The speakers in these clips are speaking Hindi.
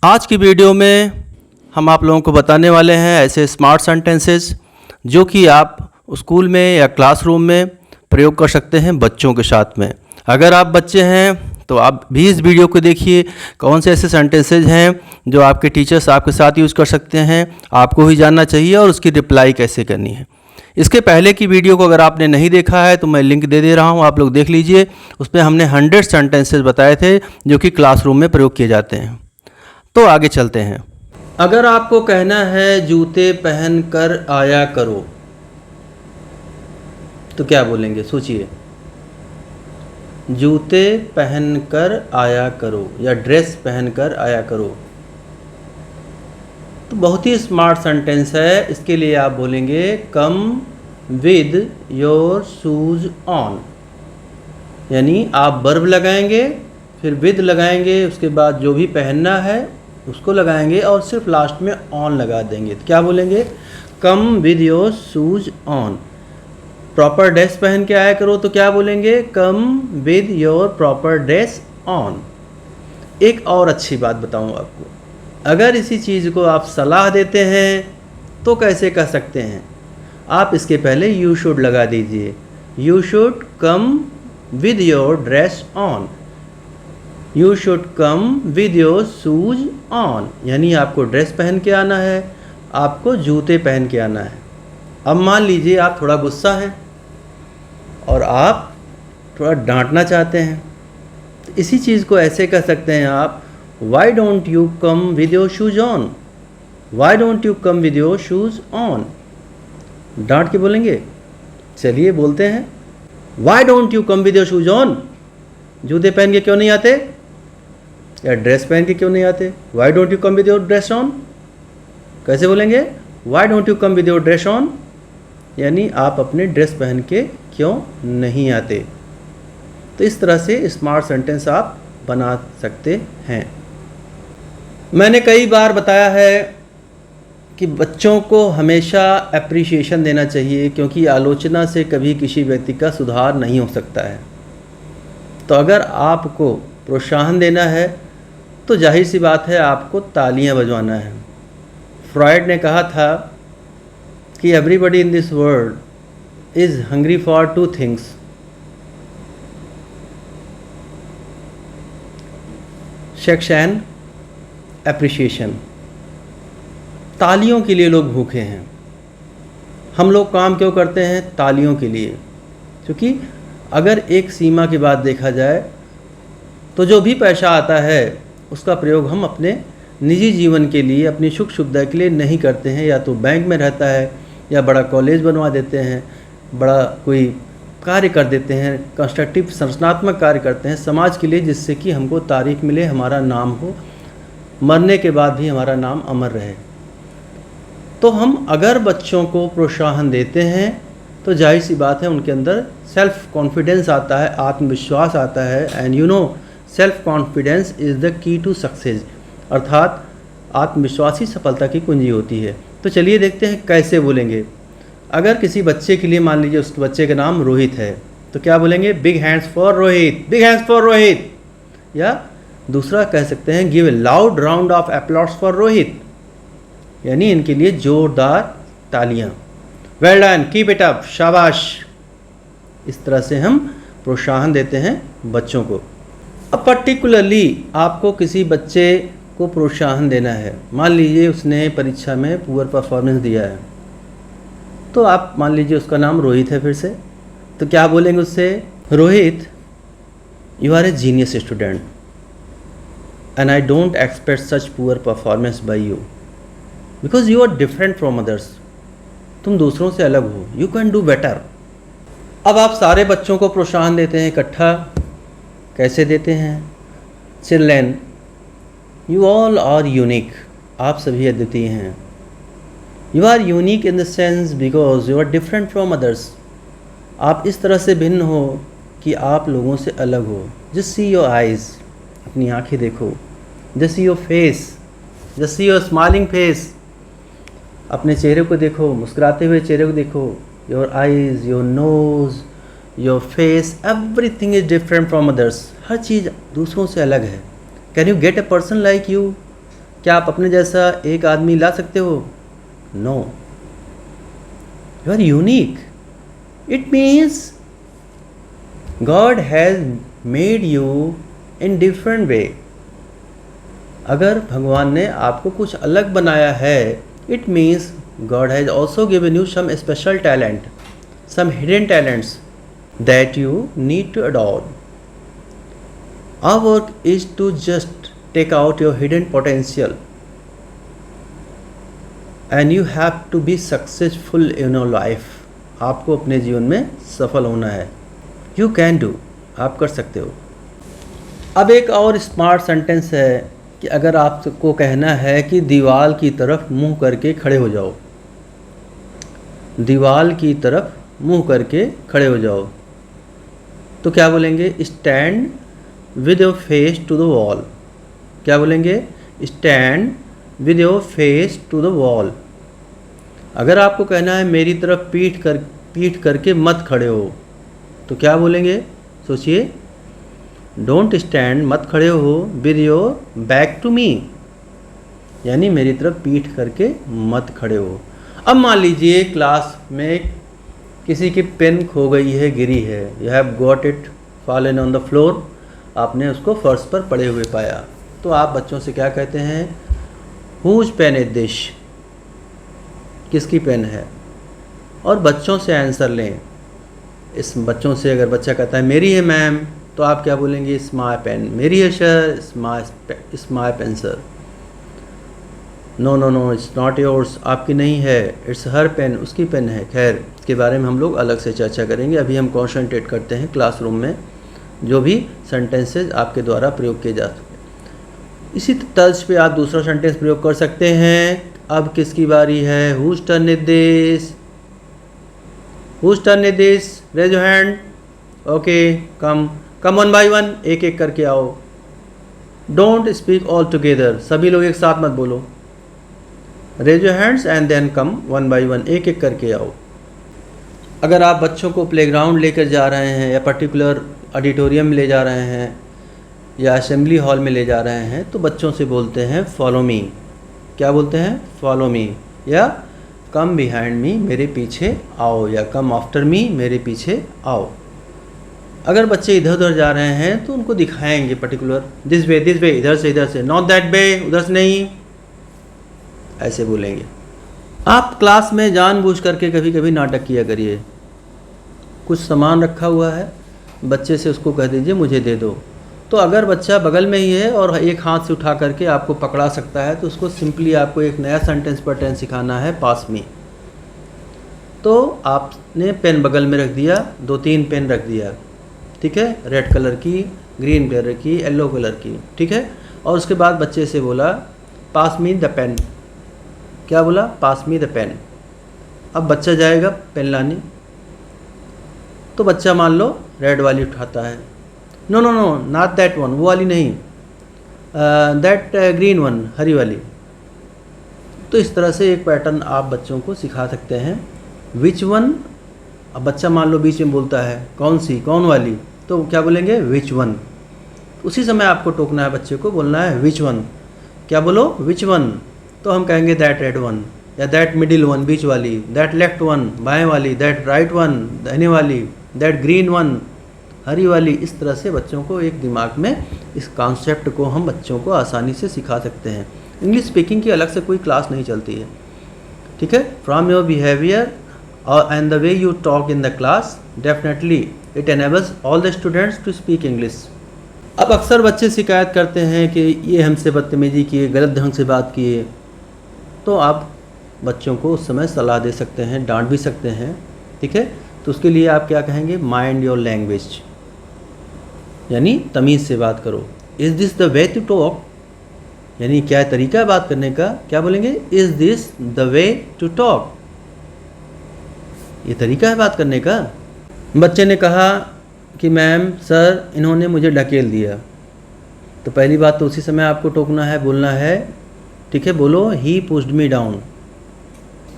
आज की वीडियो में हम आप लोगों को बताने वाले हैं ऐसे स्मार्ट सेंटेंसेस जो कि आप स्कूल में या क्लासरूम में प्रयोग कर सकते हैं बच्चों के साथ में। अगर आप बच्चे हैं तो आप भी इस वीडियो को देखिए, कौन से ऐसे सेंटेंसेज हैं जो आपके टीचर्स आपके साथ यूज़ कर सकते हैं, आपको ही जानना चाहिए और उसकी रिप्लाई कैसे करनी है। इसके पहले की वीडियो को अगर आपने नहीं देखा है तो मैं लिंक दे रहा हूँ, आप लोग देख लीजिए। उसमें हमने 100 सेंटेंसेज बताए थे जो कि क्लासरूम में प्रयोग किए जाते हैं। तो आगे चलते हैं। अगर आपको कहना है जूते पहन कर आया करो तो क्या बोलेंगे, सोचिए। जूते पहन कर आया करो या ड्रेस पहन कर आया करो, तो बहुत ही स्मार्ट सेंटेंस है। इसके लिए आप बोलेंगे कम विद योर शूज ऑन, यानी आप वर्ब लगाएंगे, फिर विद लगाएंगे, उसके बाद जो भी पहनना है उसको लगाएंगे और सिर्फ लास्ट में ऑन लगा देंगे। तो क्या बोलेंगे, कम with your shoes on. Proper dress पहन के आया करो तो क्या बोलेंगे, कम with your proper dress on. एक और अच्छी बात बताऊं आपको, अगर इसी चीज़ को आप सलाह देते हैं तो कैसे कह सकते हैं, आप इसके पहले यू शुड लगा दीजिए। You should come with your dress on, you should come with your shoes on, यानी आपको ड्रेस पहन के आना है, आपको जूते पहन के आना है। अब मान लीजिए आप थोड़ा गुस्सा हैं और आप थोड़ा डांटना चाहते हैं, तो इसी चीज़ को ऐसे कह सकते हैं आप, Y don't you come with your shoes on, Y don't you come with your shoes on. डांट के बोलेंगे, चलिए बोलते हैं, Y don't you come with your shoes on. जूते पहन के क्यों नहीं आते या ड्रेस पहन के क्यों नहीं आते, Y don't you come with your dress on. कैसे बोलेंगे, why don't you come with your dress on, यानी आप अपने ड्रेस पहन के क्यों नहीं आते। तो इस तरह से स्मार्ट सेंटेंस आप बना सकते हैं। मैंने कई बार बताया है कि बच्चों को हमेशा एप्रिसिएशन देना चाहिए, क्योंकि आलोचना से कभी किसी व्यक्ति का सुधार नहीं हो सकता है। तो अगर आपको प्रोत्साहन देना है तो जाहिर सी बात है आपको तालियां बजवाना है। फ्रॉइड ने कहा था कि everybody in this world is hungry for two things, sex and appreciation. तालियों के लिए लोग भूखे हैं। हम लोग काम क्यों करते हैं, तालियों के लिए। क्योंकि अगर एक सीमा के बाद देखा जाए तो जो भी पैसा आता है उसका प्रयोग हम अपने निजी जीवन के लिए, अपनी सुख सुविधा के लिए नहीं करते हैं। या तो बैंक में रहता है, या बड़ा कॉलेज बनवा देते हैं, बड़ा कोई कार्य कर देते हैं, कंस्ट्रक्टिव संरचनात्मक कार्य करते हैं समाज के लिए, जिससे कि हमको तारीफ मिले, हमारा नाम हो, मरने के बाद भी हमारा नाम अमर रहे। तो हम अगर बच्चों को प्रोत्साहन देते हैं तो जाहिर सी बात है उनके अंदर सेल्फ कॉन्फिडेंस आता है, आत्मविश्वास आता है। And you know, self confidence is the key to success, अर्थात आत्मविश्वास ही सफलता की कुंजी होती है। तो चलिए देखते हैं कैसे बोलेंगे। अगर किसी बच्चे के लिए, मान लीजिए उस बच्चे का नाम रोहित है, तो क्या बोलेंगे, big hands for Rohit, big hands for Rohit. या दूसरा कह सकते हैं, give a loud round of applause for Rohit, यानी इनके लिए जोरदार तालियां। Well done, keep it up, शाबाश। इस तरह से हम प्रोत्साहन देते हैं बच्चों को। अब पर्टिकुलरली आपको किसी बच्चे को प्रोत्साहन देना है, मान लीजिए उसने परीक्षा में पुअर परफॉर्मेंस दिया है, तो आप मान लीजिए उसका नाम रोहित है फिर से, तो क्या बोलेंगे उससे, Rohit you are a genius student and I don't expect such poor performance by you because you are different from others. तुम दूसरों से अलग हो, यू कैन डू बेटर। अब आप सारे बच्चों को प्रोत्साहन देते हैं इकट्ठा। कैसे देते हैं, children you all are unique, आप सभी अद्वितीय हैं। You are unique in the sense because you are different from others, आप इस तरह से भिन्न हो कि आप लोगों से अलग हो। जस्ट सी योर आइज़, अपनी आंखें देखो। Just see your face, just see your smiling face, अपने चेहरे को देखो, मुस्कुराते हुए चेहरे को देखो। Your eyes, your nose, your face, everything is different from others, हर चीज़ दूसरों से अलग है। Can you get a person like you, क्या आप अपने जैसा एक आदमी ला सकते हो? No, you are unique. It means God has made you in different way. अगर भगवान ने आपको कुछ अलग बनाया है, it means God has also given you some special talent, some hidden talents that you need to adopt. Our work is to just take out your hidden potential and you have to be successful in your life. आपको अपने जीवन में सफल होना है. यू कैन डू, आप कर सकते हो. अब एक और स्मार्ट सेंटेंस है कि अगर आपको कहना है कि दीवार की तरफ मुंह करके खड़े हो जाओ, दीवार की तरफ मुंह करके खड़े हो जाओ, तो क्या बोलेंगे? Stand with your face to the wall. क्या बोलेंगे? Stand with your face to the wall. अगर आपको कहना है मेरी तरफ पीठ करके मत खड़े हो, तो क्या बोलेंगे? सोचिए. डोंट स्टैंड, मत खड़े हो, with your back to me, यानी मेरी तरफ पीठ करके मत खड़े हो. अब मान लीजिए क्लास में किसी की पेन खो गई है, गिरी है. You have got it fallen on the floor. आपने उसको फर्श पर पड़े हुए पाया, तो आप बच्चों से क्या कहते हैं? Whose pen is this? किसकी पेन है? और बच्चों से आंसर लें. इस बच्चों से अगर बच्चा कहता है मेरी है मैम, तो आप क्या बोलेंगे? It's my pen. मेरी है sir, it's my pen sir. No no no, it's not yours. आपकी नहीं है, इट्स हर पेन, उसकी पेन है. खैर, इसके बारे में हम लोग अलग से चर्चा करेंगे. अभी हम कॉन्सेंट्रेट करते हैं क्लासरूम में जो भी सेंटेंसेज आपके द्वारा प्रयोग किए जा सके. इसी तर्ज पे आप दूसरा सेंटेंस प्रयोग कर सकते हैं. अब किसकी बारी है? Whose turn is this? Whose turn is this? Raise your hand. Okay, come one by one, एक एक करके आओ. डोंट स्पीक ऑल टुगेदर, सभी लोग एक साथ मत बोलो. Raise your hands and then come one by one, एक एक करके आओ. अगर आप बच्चों को प्लेग्राउंड लेकर जा रहे हैं या पर्टिकुलर ऑडिटोरियम में ले जा रहे हैं या असेंबली हॉल में ले जा रहे हैं, तो बच्चों से बोलते हैं फॉलो मी. क्या बोलते हैं? फॉलो मी, या कम बिहाइंड मी, मेरे पीछे आओ, या कम आफ्टर मी, मेरे पीछे आओ. अगर बच्चे इधर उधर जा रहे हैं तो उनको दिखाएंगे पर्टिकुलर, दिस वे, इधर से, नॉट दैट वे, उधर से नहीं, ऐसे बोलेंगे. आप क्लास में जानबूझ करके कभी कभी नाटक किया करिए. कुछ सामान रखा हुआ है, बच्चे से उसको कह दीजिए मुझे दे दो. तो अगर बच्चा बगल में ही है और एक हाथ से उठा करके आपको पकड़ा सकता है, तो उसको सिंपली आपको एक नया सेंटेंस पैटर्न सिखाना है, पास मी. तो आपने पेन बगल में रख दिया, 2-3 पेन रख दिया, ठीक है, रेड कलर की, ग्रीन कलर की, येलो कलर की, ठीक है. और उसके बाद बच्चे से बोला पास मी द पेन. क्या बोला? Pass me the pen. अब बच्चा जाएगा पेन लाने, तो बच्चा मान लो रेड वाली उठाता है. No no no, not that one, वो वाली नहीं, दैट ग्रीन वन, हरी वाली. तो इस तरह से एक पैटर्न आप बच्चों को सिखा सकते हैं. विच वन, अब बच्चा मान लो बीच में बोलता है कौन सी, कौन वाली, तो क्या बोलेंगे? Which one. उसी समय आपको टोकना है बच्चे को, बोलना है विच वन. क्या बोलो? Which one. तो हम कहेंगे दैट रेड वन, या दैट मिडिल वन, बीच वाली, दैट लेफ्ट वन, बाएं वाली, दैट राइट वन, दाहिने वाली, दैट ग्रीन वन, हरी वाली. इस तरह से बच्चों को एक दिमाग में इस कॉन्सेप्ट को हम बच्चों को आसानी से सिखा सकते हैं. इंग्लिश स्पीकिंग की अलग से कोई क्लास नहीं चलती है, ठीक है. फ्रॉम योर बिहेवियर और and the way you talk in the class, definitely it enables all the students to speak English. अब अक्सर बच्चे शिकायत करते हैं कि ये हमसे बदतमीजी किए, गलत ढंग से बात किए, तो आप बच्चों को उस समय सलाह दे सकते हैं, डांट भी सकते हैं, ठीक है. तो उसके लिए आप क्या कहेंगे? माइंड योर लैंग्वेज, यानी तमीज़ से बात करो. Is this the way to talk, यानी क्या तरीका है बात करने का? क्या बोलेंगे? Is this the way to talk, ये तरीका है बात करने का. बच्चे ने कहा कि मैम सर इन्होंने मुझे ढकेल दिया, तो पहली बात तो उसी समय आपको टोकना है, बोलना है, ठीक है. बोलो ही पुश्ड मी डाउन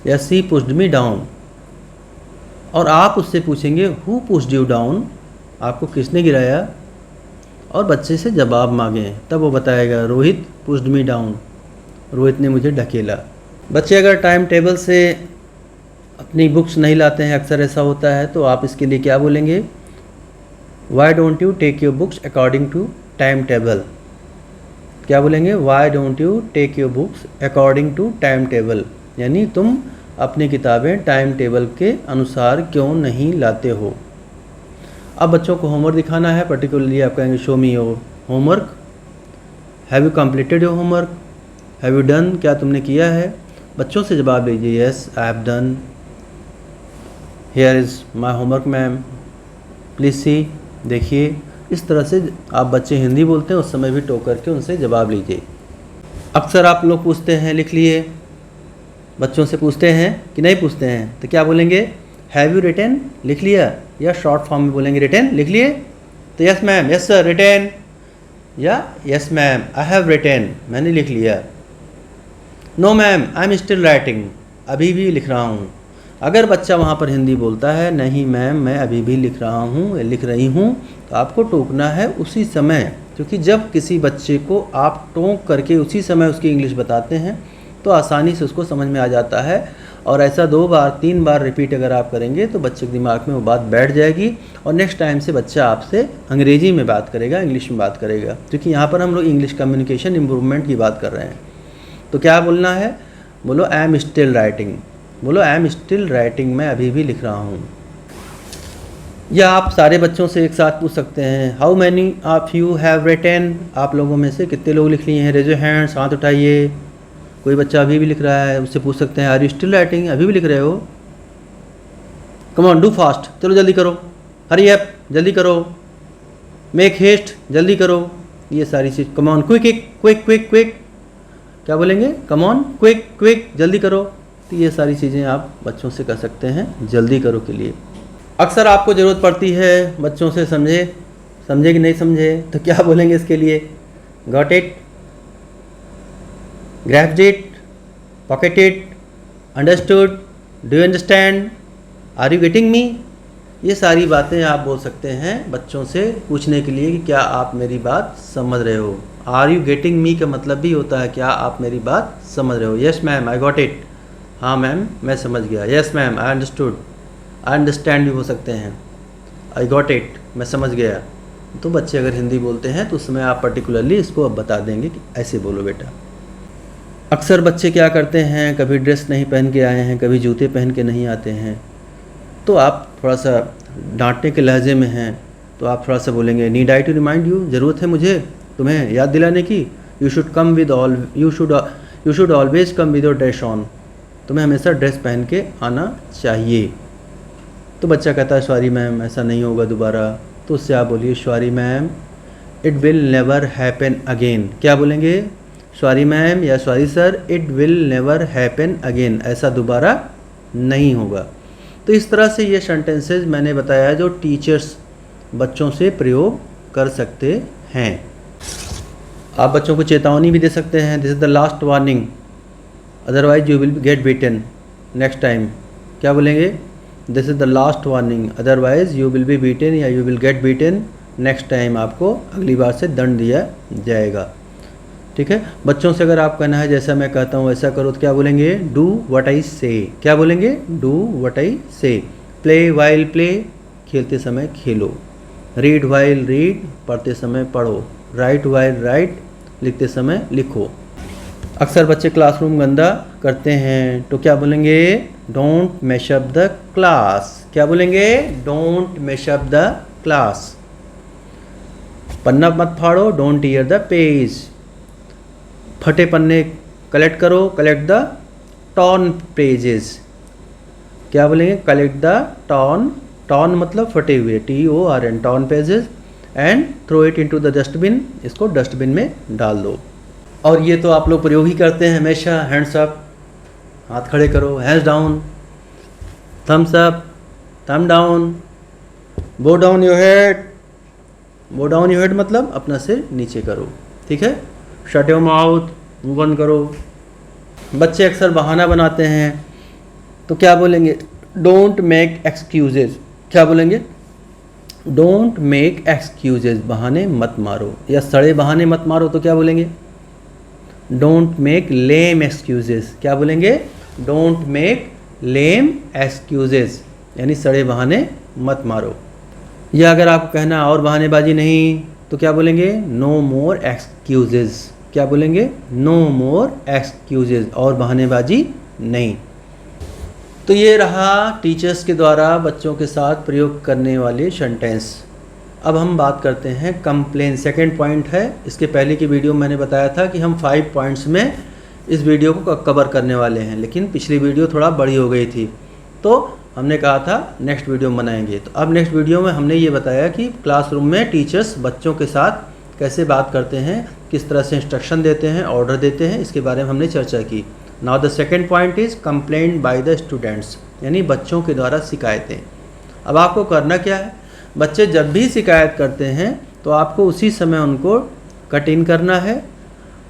या सी पुश्ड मी डाउन. और आप उससे पूछेंगे हु पुश्ड यू डाउन, आपको किसने गिराया, और बच्चे से जवाब मांगें, तब वो बताएगा Rohit pushed me down, Rohit ने मुझे ढकेला। बच्चे अगर टाइम टेबल से अपनी बुक्स नहीं लाते हैं, अक्सर ऐसा होता है, तो आप इसके लिए क्या बोलेंगे? Why don't you take your books according to time table. क्या बोलेंगे? Why don't you take your books according to time table, यानी तुम अपनी किताबें टाइम टेबल के अनुसार क्यों नहीं लाते हो। अब बच्चों को होमवर्क दिखाना है, पर्टिकुलरली आप कहेंगे show me your homework, have you completed your homework, have you done, क्या तुमने किया है। बच्चों से जवाब लीजिए, yes I have done, here is my homework ma'am, please see, देखिए। इस तरह से आप बच्चे हिंदी बोलते हैं उस समय भी टोक करके उनसे जवाब लीजिए। अक्सर आप लोग पूछते हैं लिख लिए, बच्चों से पूछते हैं कि नहीं पूछते हैं, तो क्या बोलेंगे? हैव यू रिटन, लिख लिया, या शॉर्ट फॉर्म में बोलेंगे रिटन, लिख लिए। तो yes ma'am, yes sir, written, या yes ma'am I have written, मैंने लिख लिया। No ma'am I am still writing, अभी भी लिख रहा हूँ। अगर बच्चा वहाँ पर हिंदी बोलता है नहीं मैम मैं अभी भी लिख रहा हूँ, लिख रही हूँ, तो आपको टोकना है उसी समय, क्योंकि जब किसी बच्चे को आप टोक करके उसी समय उसकी इंग्लिश बताते हैं तो आसानी से उसको समझ में आ जाता है। और ऐसा 2 बार 3 बार रिपीट अगर आप करेंगे तो बच्चे के दिमाग में वो बात बैठ जाएगी और नेक्स्ट टाइम से बच्चा आपसे अंग्रेजी में बात करेगा, इंग्लिश में बात करेगा, क्योंकि यहाँ पर हम लोग इंग्लिश कम्युनिकेशन इम्प्रूवमेंट की बात कर रहे हैं। तो क्या बोलना है? बोलो आई एम स्टिल राइटिंग, बोलो आई एम स्टिल राइटिंग, मैं अभी भी लिख रहा हूँ। या आप सारे बच्चों से एक साथ पूछ सकते हैं, how many of you have written, आप लोगों में से कितने लोग लिख लिए हैं, रेज योर हैंड्स, हाथ उठाइए। कोई बच्चा अभी भी लिख रहा है, उससे पूछ सकते हैं आर यू स्टिल राइटिंग, अभी भी लिख रहे हो? कम ऑन डू फास्ट, चलो जल्दी करो, हरी अप, जल्दी करो, मेक हेस्ट, जल्दी करो, ये सारी चीज़। Come on quick quick quick quick, क्या बोलेंगे? कम ऑन क्विक क्विक, जल्दी करो। तो ये सारी चीज़ें आप बच्चों से कर सकते हैं जल्दी करो के लिए। अक्सर आपको ज़रूरत पड़ती है बच्चों से समझे कि नहीं समझे, तो क्या बोलेंगे इसके लिए? Got it, grabbed it, pocket it, understood, do you understand, are you getting me. ये सारी बातें आप बोल सकते हैं बच्चों से पूछने के लिए कि क्या आप मेरी बात समझ रहे हो। आर यू गेटिंग मी का मतलब भी होता है क्या आप मेरी बात समझ रहे हो। Yes ma'am I got it, हाँ मैम मैं समझ गया। Yes ma'am I understood, I understand भी हो सकते हैं। आई गॉट इट, मैं समझ गया। तो बच्चे अगर हिंदी बोलते हैं तो उस समय आप पर्टिकुलरली इसको अब बता देंगे कि ऐसे बोलो बेटा। अक्सर बच्चे क्या करते हैं, कभी ड्रेस नहीं पहन के आए हैं, कभी जूते पहन के नहीं आते हैं, तो आप थोड़ा सा डांटने के लहजे में हैं तो आप थोड़ा सा बोलेंगे, need I to remind you, ज़रूरत है मुझे तुम्हें याद दिलाने की। You should come with all you should always come with your dress on, तुम्हें हमेशा ड्रेस पहन के आना चाहिए। तो बच्चा कहता है सॉरी मैम ऐसा नहीं होगा दोबारा, तो उससे आप बोलिए sorry ma'am it will never happen again. क्या बोलेंगे? सॉरी मैम या sorry sir it will never happen again, ऐसा दोबारा नहीं होगा। तो इस तरह से ये सेंटेंसेस मैंने बताया जो टीचर्स बच्चों से प्रयोग कर सकते हैं। आप बच्चों को चेतावनी भी दे सकते हैं, this is the last warning otherwise you will get beaten next time. क्या बोलेंगे? This is the last warning otherwise you will be beaten या you will get beaten next time, आपको अगली बार से दंड दिया जाएगा। ठीक है, बच्चों से अगर आप कहना है जैसा मैं कहता हूँ वैसा करो तो क्या बोलेंगे? डू व्हाट आई से। क्या बोलेंगे? डू व्हाट आई से। प्ले वाइल प्ले, खेलते समय खेलो। रीड वाइल रीड, पढ़ते समय पढ़ो। राइट वाइल राइट, लिखते समय लिखो। अक्सर बच्चे क्लासरूम गंदा करते हैं तो क्या बोलेंगे? Don't mess up the class. क्या बोलेंगे? Don't mess up the class. पन्ना मत फाड़ो, डोंट टीयर द पेज। फटे पन्ने कलेक्ट करो, कलेक्ट द टॉर्न पेजेस। क्या बोलेंगे? कलेक्ट द टॉर्न, टॉर्न मतलब फटे हुए, TORN, torn pages, and throw it into the dustbin, इसको डस्टबिन में डाल दो। और ये तो आप लोग प्रयोग ही करते हैं हमेशा, हैंड्स अप, हाथ खड़े करो, हैंड्स डाउन, थम्स अप, थम डाउन, बो डाउन योर हेड। बो डाउन योर हेड मतलब अपना सिर नीचे करो। ठीक है, शट योर माउथ, मुंह बंद करो। बच्चे अक्सर बहाना बनाते हैं तो क्या बोलेंगे? Don't make excuses. क्या बोलेंगे? डोंट मेक एक्सक्यूजेज, बहाने मत मारो। या सड़े बहाने मत मारो तो क्या बोलेंगे? Don't make lame excuses. क्या बोलेंगे? डोंट मेक लेम एक्सक्यूजेस, यानी सड़े बहाने मत मारो। या अगर आपको कहना और बहानेबाजी नहीं तो क्या बोलेंगे? नो मोर एक्सक्यूजेस। क्या बोलेंगे? नो मोर एक्सक्यूजेस, और बहानेबाजी नहीं। तो ये रहा टीचर्स के द्वारा बच्चों के साथ प्रयोग करने वाले सेंटेंस। अब हम बात करते हैं कंप्लेन। सेकंड पॉइंट है। इसके पहले की वीडियो में मैंने बताया था कि हम 5 पॉइंट्स में इस वीडियो को कवर करने वाले हैं, लेकिन पिछली वीडियो थोड़ा बड़ी हो गई थी तो हमने कहा था नेक्स्ट वीडियो बनाएंगे। तो अब नेक्स्ट वीडियो में हमने ये बताया कि क्लासरूम में टीचर्स बच्चों के साथ कैसे बात करते हैं, किस तरह से इंस्ट्रक्शन देते हैं, ऑर्डर देते हैं, इसके बारे में हमने चर्चा की। Now the second point is complaint by the students, यानी बच्चों के द्वारा शिकायतें। अब आपको करना क्या है? बच्चे जब भी शिकायत करते हैं तो आपको उसी समय उनको कट इन करना है,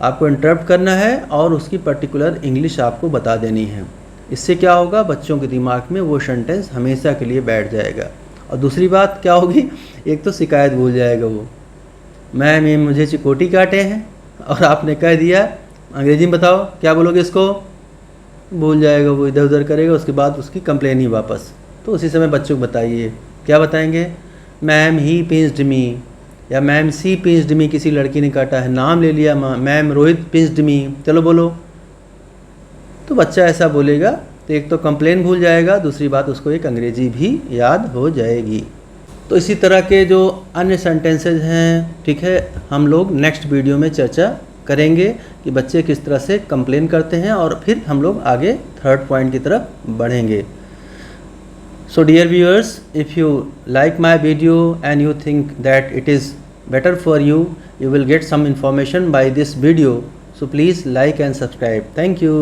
आपको इंटरप्ट करना है और उसकी पर्टिकुलर इंग्लिश आपको बता देनी है। इससे क्या होगा? बच्चों के दिमाग में वो सेंटेंस हमेशा के लिए बैठ जाएगा। और दूसरी बात क्या होगी? एक तो शिकायत भूल जाएगा वो। मैम ये मुझे चिकोटी काटे हैं और आपने कह दिया, अंग्रेजी में बताओ क्या बोलोगे इसको? भूल जाएगा वो, इधर उधर करेगा, उसके बाद उसकी कंप्लेन ही वापस। तो उसी समय बच्चों को बताइए, क्या बताएंगे? मैम ही पिंच्ड मी, या मैम सी पिंच्ड मी, किसी लड़की ने काटा है, नाम ले लिया, मैम रोहित पिंच्ड मी, चलो बोलो। तो बच्चा ऐसा बोलेगा तो एक तो कंप्लेन भूल जाएगा, दूसरी बात उसको एक अंग्रेजी भी याद हो जाएगी। तो इसी तरह के जो अन्य सेंटेंसेज हैं, ठीक है, हम लोग नेक्स्ट वीडियो में चर्चा करेंगे कि बच्चे किस तरह से कंप्लेन करते हैं और फिर हम लोग आगे थर्ड पॉइंट की तरफ बढ़ेंगे। So dear viewers, if you like my video and you think that it is better for you, you will get some information by this video. So please like and subscribe. Thank you.